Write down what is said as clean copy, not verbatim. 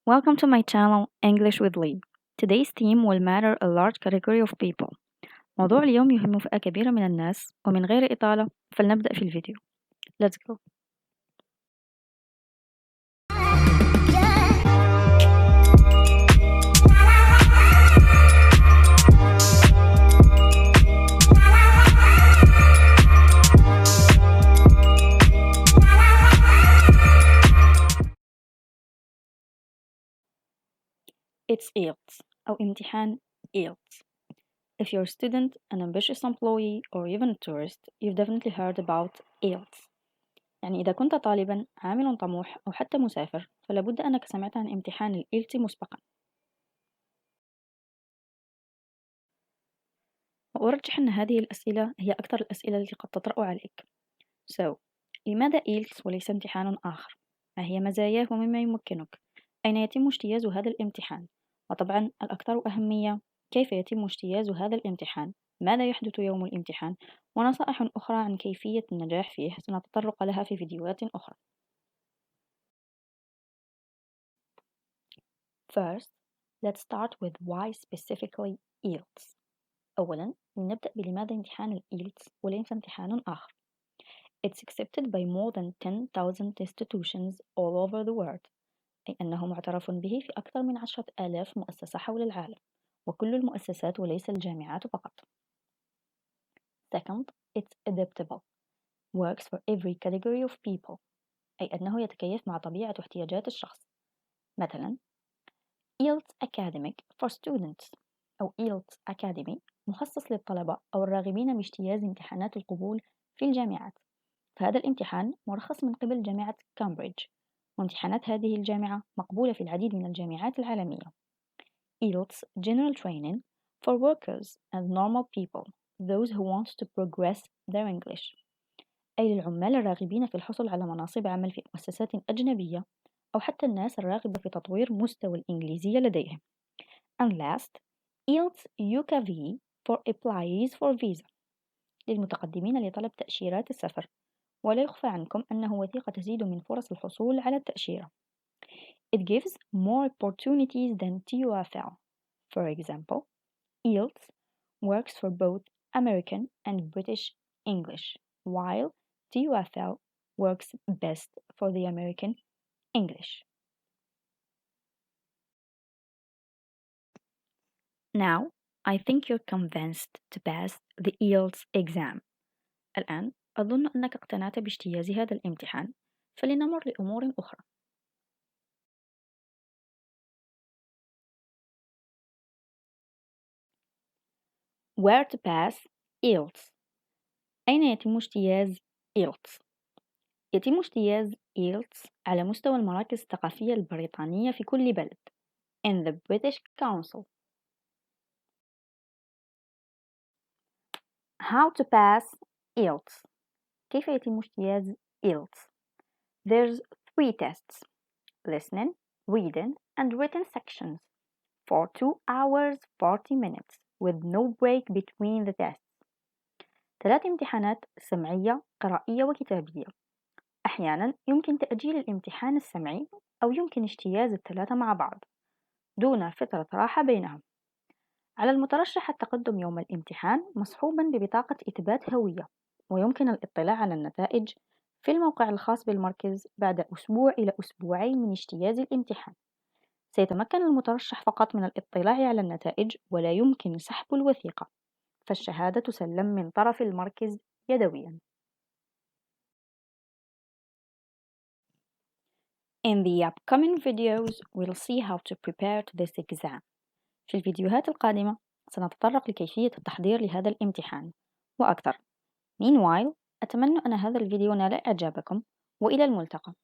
Welcome to my channel English with Lee. Today's theme will matter a large category of people. موضوع اليوم يهم فئة كبيرة من الناس ومن غير إطالة فلنبدأ في الفيديو. Let's go. It's IELTS أو امتحان IELTS. If you're a student, an ambitious employee, or even a tourist, you've definitely heard about IELTS. يعني إذا كنت طالبا عامل طموح أو حتى مسافر فلابد أنك سمعت عن امتحان الإيلتس مسبقا. وأرجح أن هذه الأسئلة هي أكثر الأسئلة التي قد تطرأ عليك. لماذا إيلتس وليس امتحان آخر؟ ما هي مزاياه ومما يمكنك؟ أين يتم اجتياز هذا الامتحان؟ وطبعا الأكثر أهمية، كيف يتم اجتياز هذا الامتحان؟ ماذا يحدث يوم الامتحان؟ ونصائح أخرى عن كيفية النجاح فيه سنتطرق لها في فيديوهات أخرى. First, let's start with why specifically IELTS. أولا لنبدأ بلماذا امتحان الإيلتس وليس امتحان آخر. It's accepted by more than 10,000 institutions all over the world. أي أنه معترف به في أكثر من 10,000 مؤسسة حول العالم، وكل المؤسسات وليس الجامعات فقط. Second, it's adaptable. Works for every category of people. أي أنه يتكيف مع طبيعة واحتياجات الشخص. مثلا IELTS Academic for Students أو IELTS Academy مخصص للطلبة أو الراغبين باجتياز امتحانات القبول في الجامعات. فهذا الامتحان مرخص من قبل جامعة كامبريدج، وامتحانات هذه الجامعة مقبولة في العديد من الجامعات العالمية. IELTS General Training for Workers and Normal People, those who want to progress their English. أي للعمال الراغبين في الحصول على مناصب عمل في مؤسسات أجنبية، أو حتى الناس الراغبة في تطوير مستوى الإنجليزية لديهم. And last, IELTS UKV for Applies for Visa، للمتقدمين لطلب تأشيرات السفر. ولا يخفى عنكم أنه وثيقة تزيد من فرص الحصول على التأشيرة. It gives more opportunities than TOEFL. For example, IELTS works for both American and British English, while TOEFL works best for the American English. Now, I think you're convinced to pass the IELTS exam. الآن أظن أنك اقتنعت باجتياز هذا الامتحان، فلنمر لأمور أخرى. Where to pass IELTS. أين يتم اجتياز IELTS؟ يتم اجتياز IELTS على مستوى المراكز الثقافية البريطانية في كل بلد in the British Council. How to pass IELTS. كيف يتم اجتياز IELTS؟ There's 3 tests: listening, reading, and written sections for 2 hours 40 minutes with no break between the tests. 3 امتحانات سمعية، قرائية، وكتابية. أحيانا يمكن تأجيل الامتحان السمعي أو يمكن اجتياز الثلاثة مع بعض دون فترة راحة بينهم. على المترشح التقدم يوم الامتحان مصحوبا ببطاقة إثبات هوية، ويمكن الاطلاع على النتائج في الموقع الخاص بالمركز بعد أسبوع إلى أسبوعين من اجتياز الامتحان. سيتمكن المترشح فقط من الاطلاع على النتائج، ولا يمكن سحب الوثيقة، فالشهادة تسلم من طرف المركز يدويا. In the upcoming videos, we'll see how to prepare to this exam. في الفيديوهات القادمة سنتطرق لكيفية التحضير لهذا الامتحان وأكثر. Meanwhile, أتمنى أن هذا الفيديو نال إعجابكم، وإلى الملتقى.